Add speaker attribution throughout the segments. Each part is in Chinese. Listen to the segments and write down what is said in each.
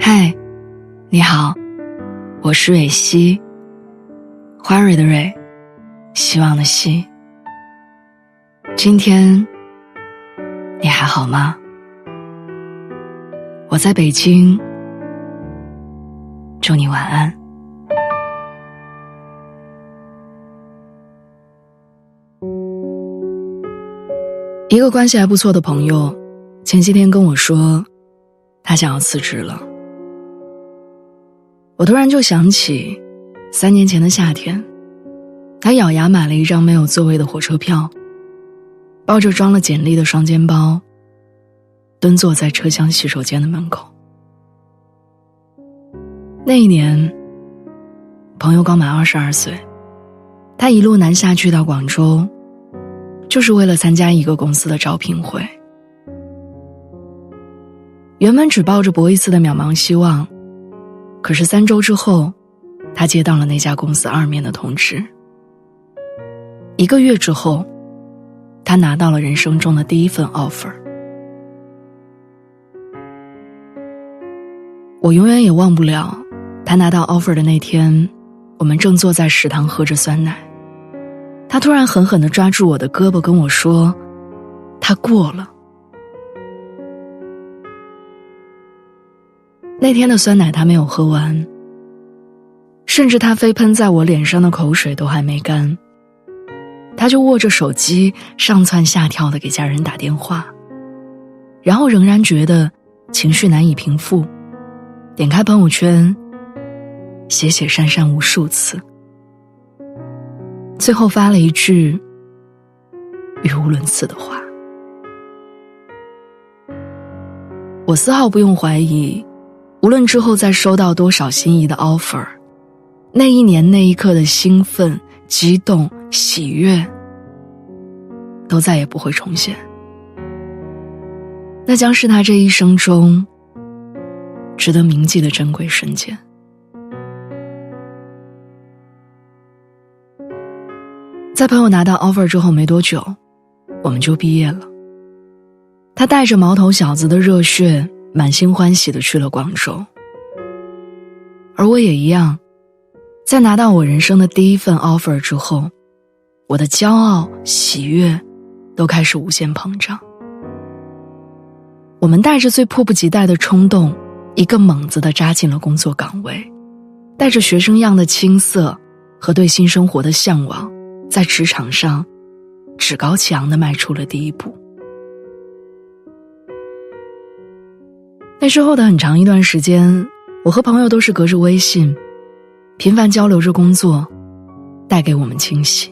Speaker 1: 嗨，你好，我是蕊希，花蕊的蕊，希望的希。今天你还好吗？我在北京，祝你晚安。一个关系还不错的朋友，前些天跟我说，他想要辞职了。我突然就想起3年前的夏天，他咬牙买了一张没有座位的火车票，抱着装了简历的双肩包，蹲坐在车厢洗手间的门口。那一年，朋友刚满22岁，他一路南下去到广州，就是为了参加一个公司的招聘会。原本只抱着搏一次的渺茫希望，可是3周之后，他接到了那家公司2面的通知。1个月之后，他拿到了人生中的第一份 offer。我永远也忘不了，他拿到 offer 的那天，我们正坐在食堂喝着酸奶。他突然狠狠地抓住我的胳膊跟我说，他过了。那天的酸奶他没有喝完，甚至他飞喷在我脸上的口水都还没干，他就握着手机上蹿下跳地给家人打电话，然后仍然觉得情绪难以平复，点开朋友圈写删删无数次，最后发了一句语无伦次的话。我丝毫不用怀疑，无论之后再收到多少心仪的 offer， 那一年那一刻的兴奋、激动、喜悦都再也不会重现。那将是他这一生中值得铭记的珍贵瞬间。在朋友拿到 offer 之后没多久，我们就毕业了。他带着毛头小子的热血，满心欢喜地去了广州。而我也一样，在拿到我人生的第一份 offer 之后，我的骄傲、喜悦都开始无限膨胀。我们带着最迫不及待的冲动，一个猛子地扎进了工作岗位，带着学生样的青涩和对新生活的向往，在职场上趾高气扬地迈出了第一步。那之后的很长一段时间，我和朋友都是隔着微信频繁交流着工作带给我们惊喜。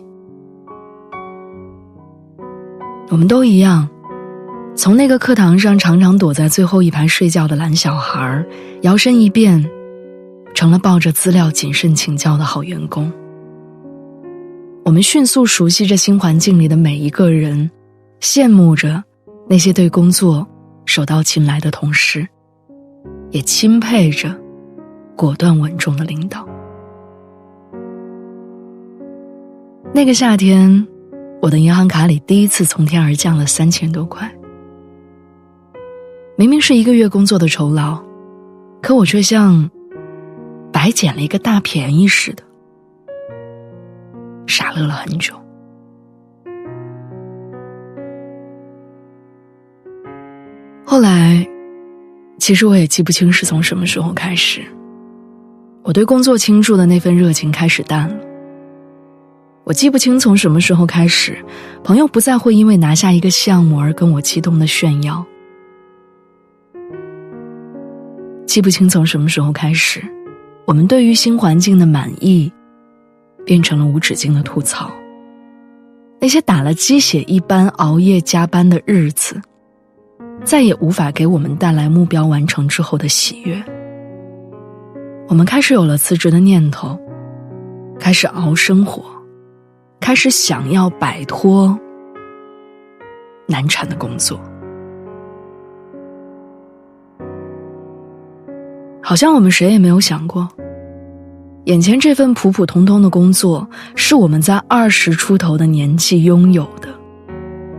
Speaker 1: 我们都一样，从那个课堂上常常躲在最后一排睡觉的懒小孩，摇身一变成了抱着资料谨慎请教的好员工。我们迅速熟悉着新环境里的每一个人，羡慕着那些对工作手到擒来的同事，也钦佩着果断稳重的领导。那个夏天，我的银行卡里第一次从天而降了3000多块。明明是1个月工作的酬劳，可我却像白捡了一个大便宜似的，傻乐了很久。后来，其实我也记不清是从什么时候开始，我对工作倾注的那份热情开始淡了。我记不清从什么时候开始，朋友不再会因为拿下一个项目而跟我激动的炫耀。记不清从什么时候开始，我们对于新环境的满意变成了无止境的吐槽。那些打了鸡血一般熬夜加班的日子，再也无法给我们带来目标完成之后的喜悦。我们开始有了辞职的念头，开始熬生活，开始想要摆脱难产的工作。好像我们谁也没有想过，眼前这份普普通通的工作，是我们在20出头的年纪拥有的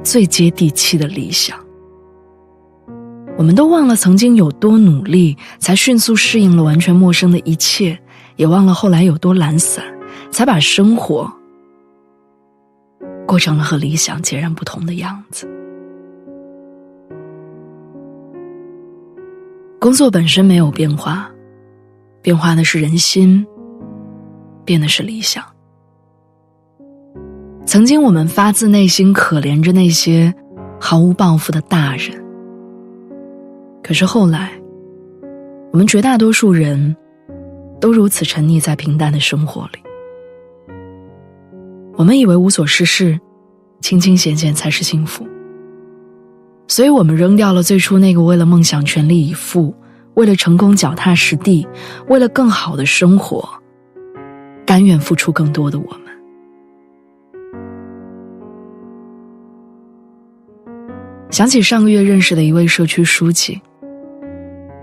Speaker 1: 最接地气的理想。我们都忘了曾经有多努力，才迅速适应了完全陌生的一切，也忘了后来有多懒散，才把生活过成了和理想截然不同的样子。工作本身没有变化，变化的是人心，变的是理想。曾经我们发自内心可怜着那些毫无抱负的大人，可是后来我们绝大多数人都如此沉溺在平淡的生活里。我们以为无所事事，清清闲闲才是幸福，所以我们扔掉了最初那个为了梦想全力以赴，为了成功脚踏实地，为了更好的生活甘愿付出更多的我们。想起上个月认识的一位社区书记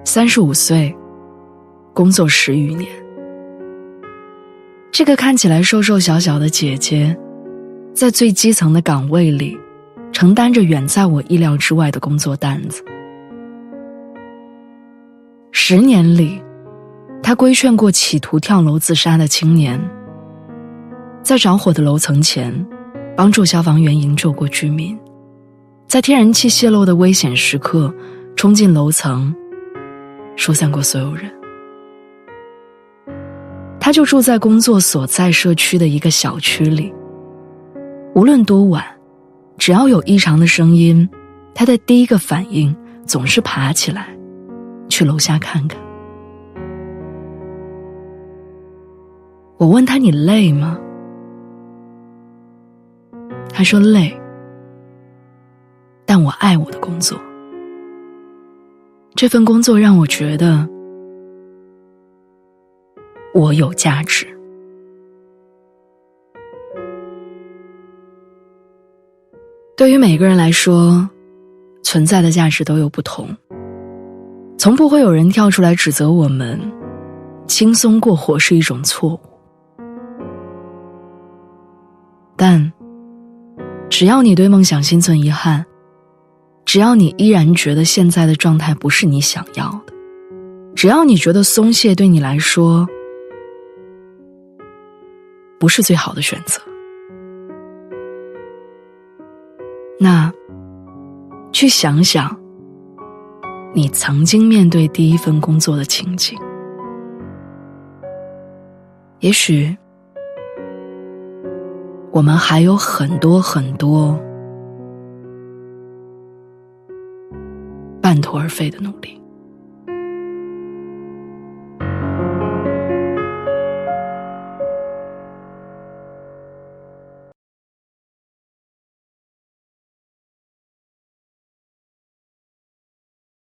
Speaker 1: ，35岁，工作10余年。这个看起来瘦瘦小小的姐姐，在最基层的岗位里，承担着远在我意料之外的工作担子。10年里，她规劝过企图跳楼自杀的青年，在着火的楼层前，帮助消防员营救过居民，在天然气泄漏的危险时刻，冲进楼层，疏散过所有人。他就住在工作所在社区的一个小区里，无论多晚，只要有异常的声音，他的第一个反应总是爬起来，去楼下看看。我问他：“你累吗？”他说：“累，但我爱我的工作。这份工作让我觉得我有价值。”对于每个人来说，存在的价值都有不同，从不会有人跳出来指责我们轻松过活是一种错误。但只要你对梦想心存遗憾，只要你依然觉得现在的状态不是你想要的，只要你觉得松懈对你来说不是最好的选择，那去想想你曾经面对第一份工作的情景。也许我们还有很多很多半途而废的努力。